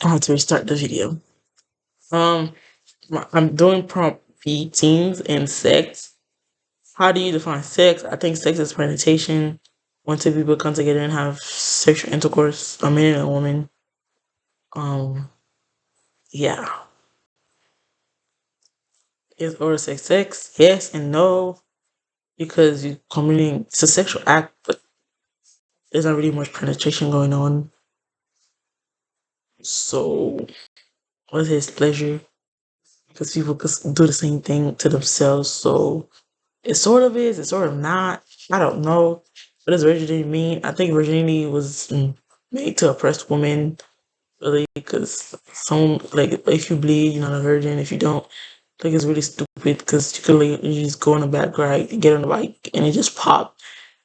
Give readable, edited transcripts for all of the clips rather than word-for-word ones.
I have to restart the video. Um, I'm doing prompt B, teens and sex. How do you define sex? I think sex is penetration. When two people come together and have sexual intercourse, a man and a woman. Um, yeah. Is oral sex sex? Yes and no. Because you committing it's a sexual act, but there's not really much penetration going on. So what is his pleasure? Because people could do the same thing to themselves. So it sort of is, it sort of not. I don't know. What does virginity mean? I think virginity was made to oppress women, really, because some, like, if you bleed, you're not a virgin. If you don't, like, it's really stupid because you could, like, you just go on a bike ride, get on a bike, and it just pop.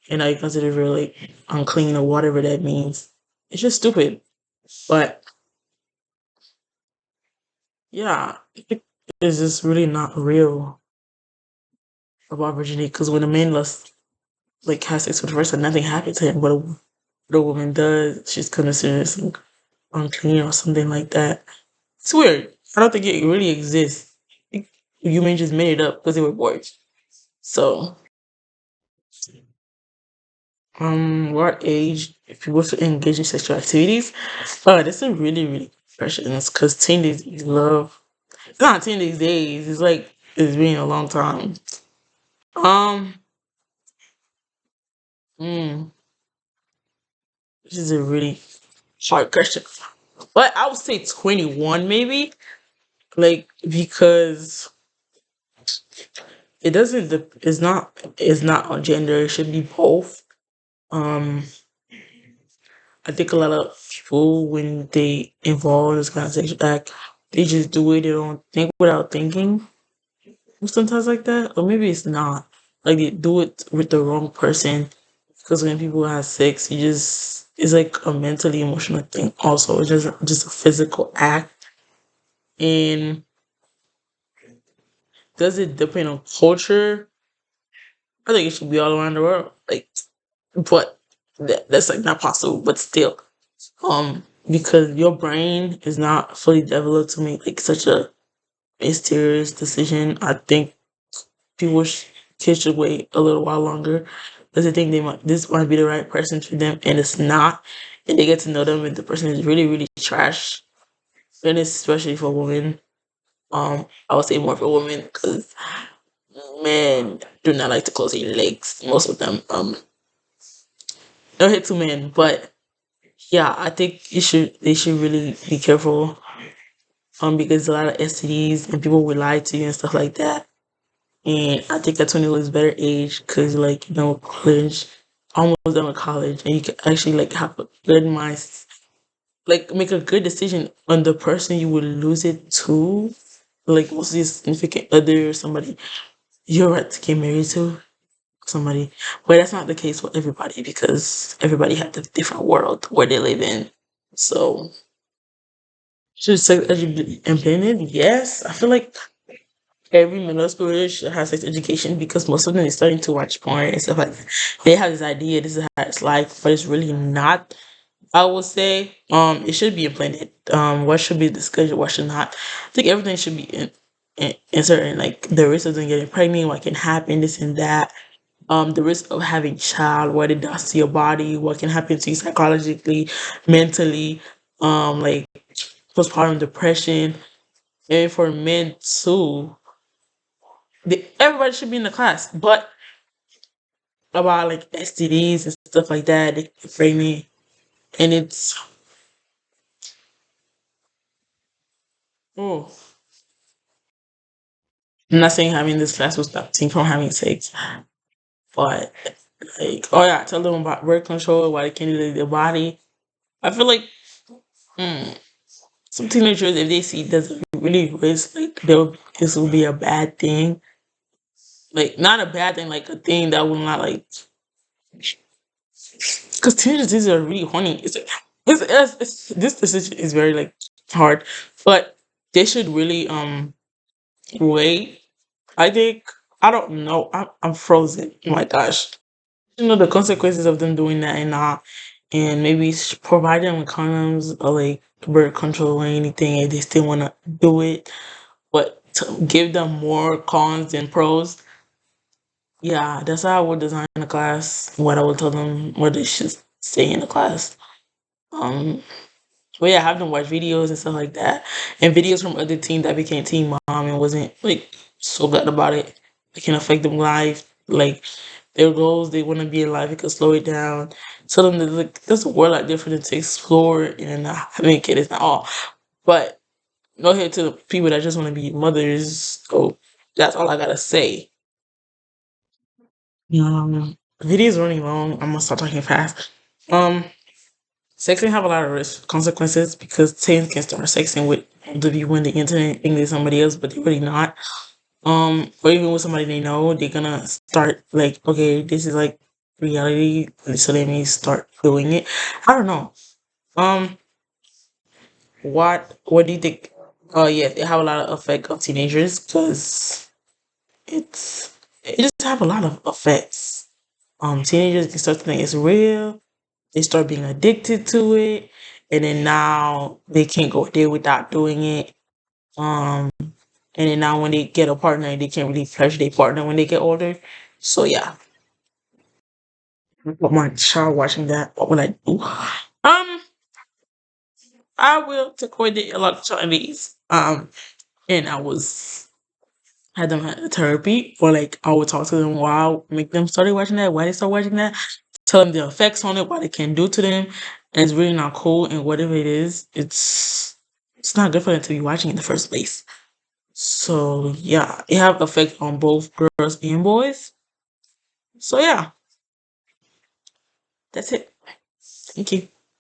And now you consider it like unclean or whatever that means. It's just stupid. But yeah, it's just really not real about virginity because when a man lust like has sex with a person, nothing happened to him. But what a woman does, she's considered as unclean or something like that. It's weird. I don't think it really exists. Humans just made it up because they were bored. So, what age if people should engage in sexual activities? That's a really good question. It's because teenagers love. It's not teen these days. It's like it's been a long time. Um, mm, this is a really hard question, but I would say 21 maybe. Like because it doesn't. It's not on gender. It should be both. Um, I think a lot of people when they involve in this kind of sexual act, they just do it. They don't think without thinking. Sometimes like that, or maybe it's not. Like they do it with the wrong person. Because when people have sex, you just it's like a mentally emotional thing. Also, it's just a physical act. And does it depend on culture? I think it should be all around the world. Like, but that's like not possible. But still, because your brain is not fully developed to make like such a mysterious decision. I think people kids should wait a little while longer because they think this might be the right person for them, and it's not. And they get to know them, and the person is really trash. And it's especially for women. I would say more for women because men do not like to close their legs. Most of them, don't hit two men, but yeah, I think they should really be careful. Because a lot of STDs and people will lie to you and stuff like that. And I think at 21 is better age because, like, college, almost done with college, and you can actually, like, have a good mind, like, make a good decision on the person you would lose it to. Like, mostly a significant other or somebody you're right to get married to somebody. But that's not the case for everybody because everybody has a different world where they live in. So, should sex education be implemented? Yes. I feel like every middle schooler should have sex education because most of them is starting to watch porn and stuff like that. They have this idea this is how it's like, but it's really not. I would say it should be implemented. What should be the schedule, what should not. I think everything should be in certain like the risk of them getting pregnant, what can happen, this and that. The risk of having child, what it does to your body, what can happen to you psychologically, mentally, like postpartum depression, and for men too everybody should be in the class, but about like STDs and stuff like that, they frame me, and it's oh, I'm not saying having this class will stop teen from having sex, but like oh yeah, tell them about birth control, why they can't do their body. I feel like mm, some teenagers if they see doesn't really risk like this will be a bad thing, like not a bad thing, like a thing that will not like because teenagers these are really horny. This decision is very like hard, but they should really wait. I think I don't know. I'm frozen. Oh my gosh, the consequences of them doing that and not and maybe provide them with condoms or like birth control or anything if they still want to do it, but to give them more cons than pros. Yeah, that's how I would design the class. What I would tell them where they should stay in the class. Um, but yeah, have them watch videos and stuff like that, and videos from other teams that became Team Mom and wasn't like so good about it. It can affect them life, like their goals. They want to be in life. It could slow it down. Tell them that like there's a world out there for them to explore, and having a kid is not all. But no hate to the people that just want to be mothers. So that's all I gotta say. Videos running long. I'm gonna start talking fast. Um, Sexting have a lot of risk consequences because teens can start sexting with the view in the internet thinking they're somebody else, but they're really not. Or even with somebody they know, they're gonna start like, okay, this is like reality, so they may start doing it. I don't know. Um, what do you think? Yeah, they have a lot of effect on teenagers because it's it just have a lot of effects. Teenagers can start to think it's real. They start being addicted to it, and then now they can't go a day without doing it. Um, and then now when they get a partner, they can't really pleasure their partner when they get older. So yeah, with my child watching that, what would I do? I will take away the electronics. And I was had them at therapy, or like I would talk to them while make them started watching that, why they start watching that, tell them the effects on it, what it can do to them, and it's really not cool. And whatever it is, it's not good for them to be watching in the first place. So yeah, it have effect on both girls and boys. So yeah, that's it. Thank you.